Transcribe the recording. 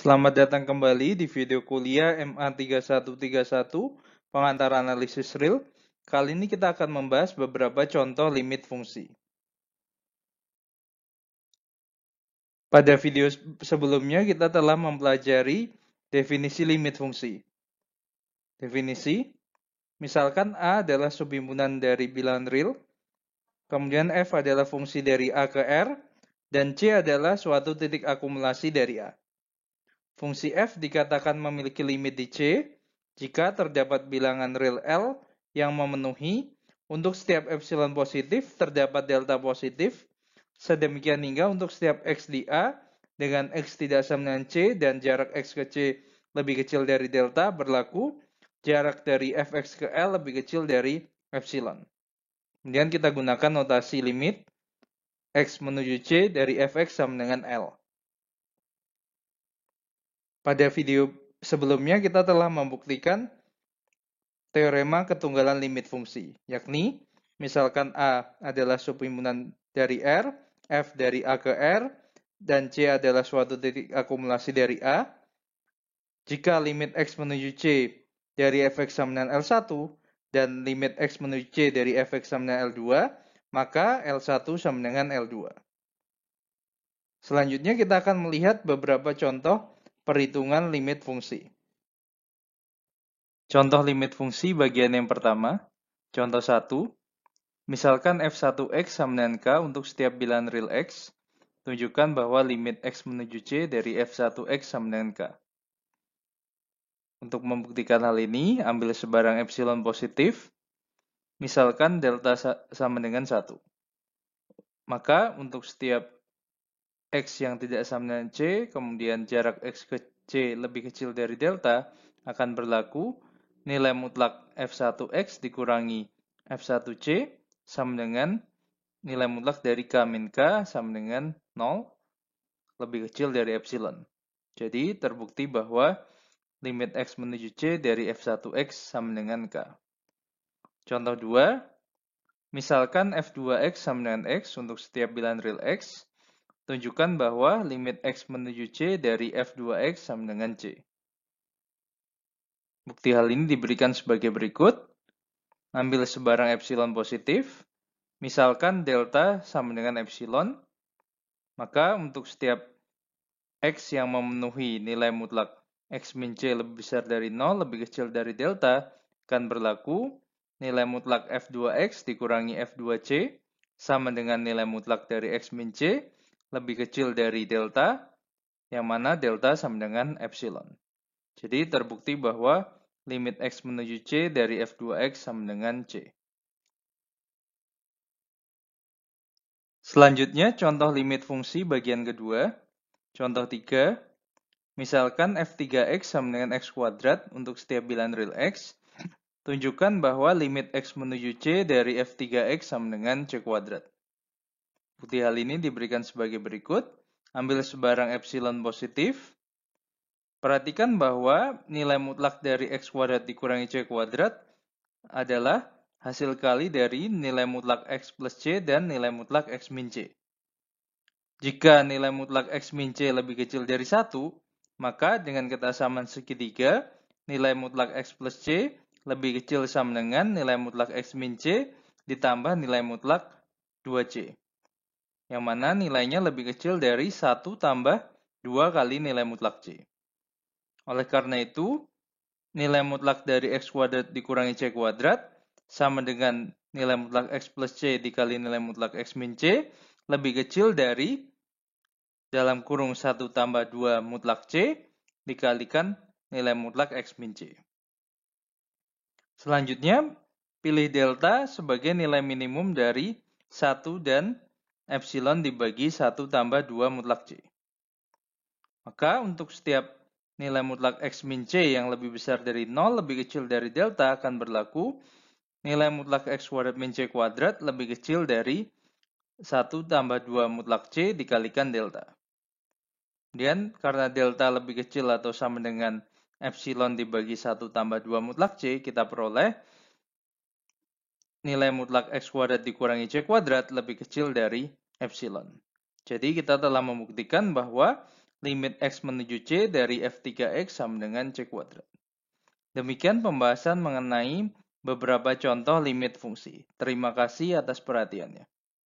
Selamat datang kembali di video kuliah MA3131 Pengantar Analisis Real. Kali ini kita akan membahas beberapa contoh limit fungsi. Pada video sebelumnya kita telah mempelajari definisi limit fungsi. Definisi, misalkan A adalah subhimpunan dari bilangan real, kemudian F adalah fungsi dari A ke R, dan C adalah suatu titik akumulasi dari A. Fungsi f dikatakan memiliki limit di C jika terdapat bilangan real L yang memenuhi untuk setiap epsilon positif terdapat delta positif, sedemikian hingga untuk setiap x di A dengan x tidak sama dengan C dan jarak x ke C lebih kecil dari delta berlaku, jarak dari fx ke L lebih kecil dari epsilon. Kemudian kita gunakan notasi limit x menuju C dari fx sama dengan L. Pada video sebelumnya kita telah membuktikan teorema ketunggalan limit fungsi, yakni misalkan A adalah subhimpunan dari R, F dari A ke R, dan C adalah suatu titik akumulasi dari A. Jika limit X menuju C dari fx sama dengan L1 dan limit X menuju C dari fx sama dengan L2, maka L1 sama dengan L2. Selanjutnya kita akan melihat beberapa contoh perhitungan limit fungsi. Contoh limit fungsi bagian yang pertama. Contoh 1. Misalkan f1x sama dengan k untuk setiap bilangan real x. Tunjukkan bahwa limit x menuju c dari f1x sama dengan k. Untuk membuktikan hal ini, ambil sebarang epsilon positif. Misalkan delta sama dengan 1. Maka untuk setiap x yang tidak sama dengan c, kemudian jarak x ke c lebih kecil dari delta, akan berlaku nilai mutlak f1x dikurangi f1c sama dengan nilai mutlak dari k min k sama dengan 0 lebih kecil dari epsilon. Jadi terbukti bahwa limit x menuju c dari f1x sama dengan k. Contoh 2, misalkan f2x sama dengan x untuk setiap bilangan real x, tunjukkan bahwa limit x menuju C dari f2x sama dengan C. Bukti hal ini diberikan sebagai berikut. Ambil sebarang epsilon positif. Misalkan delta sama dengan epsilon. Maka untuk setiap x yang memenuhi nilai mutlak x min C lebih besar dari 0 lebih kecil dari delta, akan berlaku nilai mutlak f2x dikurangi f2c sama dengan nilai mutlak dari x min C lebih kecil dari delta, yang mana delta sama dengan epsilon. Jadi terbukti bahwa limit x menuju C dari f2x sama dengan C. Selanjutnya, contoh limit fungsi bagian kedua. Contoh 3, misalkan f3x sama dengan x kuadrat untuk setiap bilangan real x. Tunjukkan bahwa limit x menuju C dari f3x sama dengan C kuadrat. Bukti hal ini diberikan sebagai berikut. Ambil sebarang epsilon positif. Perhatikan bahwa nilai mutlak dari x kuadrat dikurangi C kuadrat adalah hasil kali dari nilai mutlak x plus C dan nilai mutlak x min C. Jika nilai mutlak x min C lebih kecil dari 1, maka dengan kesamaan segitiga, nilai mutlak x plus C lebih kecil sama dengan nilai mutlak x min C ditambah nilai mutlak 2C. Yang mana nilainya lebih kecil dari 1 tambah 2 kali nilai mutlak C. Oleh karena itu, nilai mutlak dari x kuadrat dikurangi C kuadrat sama dengan nilai mutlak x plus C dikali nilai mutlak x min C lebih kecil dari dalam kurung 1 tambah 2 mutlak C dikalikan nilai mutlak x min C. Selanjutnya, pilih delta sebagai nilai minimum dari 1 dan epsilon dibagi 1 tambah 2 mutlak C. Maka untuk setiap nilai mutlak x min C yang lebih besar dari 0 lebih kecil dari delta akan berlaku nilai mutlak x kuadrat min C kuadrat lebih kecil dari 1 tambah 2 mutlak C dikalikan delta. Kemudian karena delta lebih kecil atau sama dengan epsilon dibagi 1 tambah 2 mutlak C, kita peroleh nilai mutlak x kuadrat dikurangi C kuadrat lebih kecil dari epsilon. Jadi kita telah membuktikan bahwa limit X menuju C dari F3X sama dengan C kuadrat. Demikian pembahasan mengenai beberapa contoh limit fungsi. Terima kasih atas perhatiannya.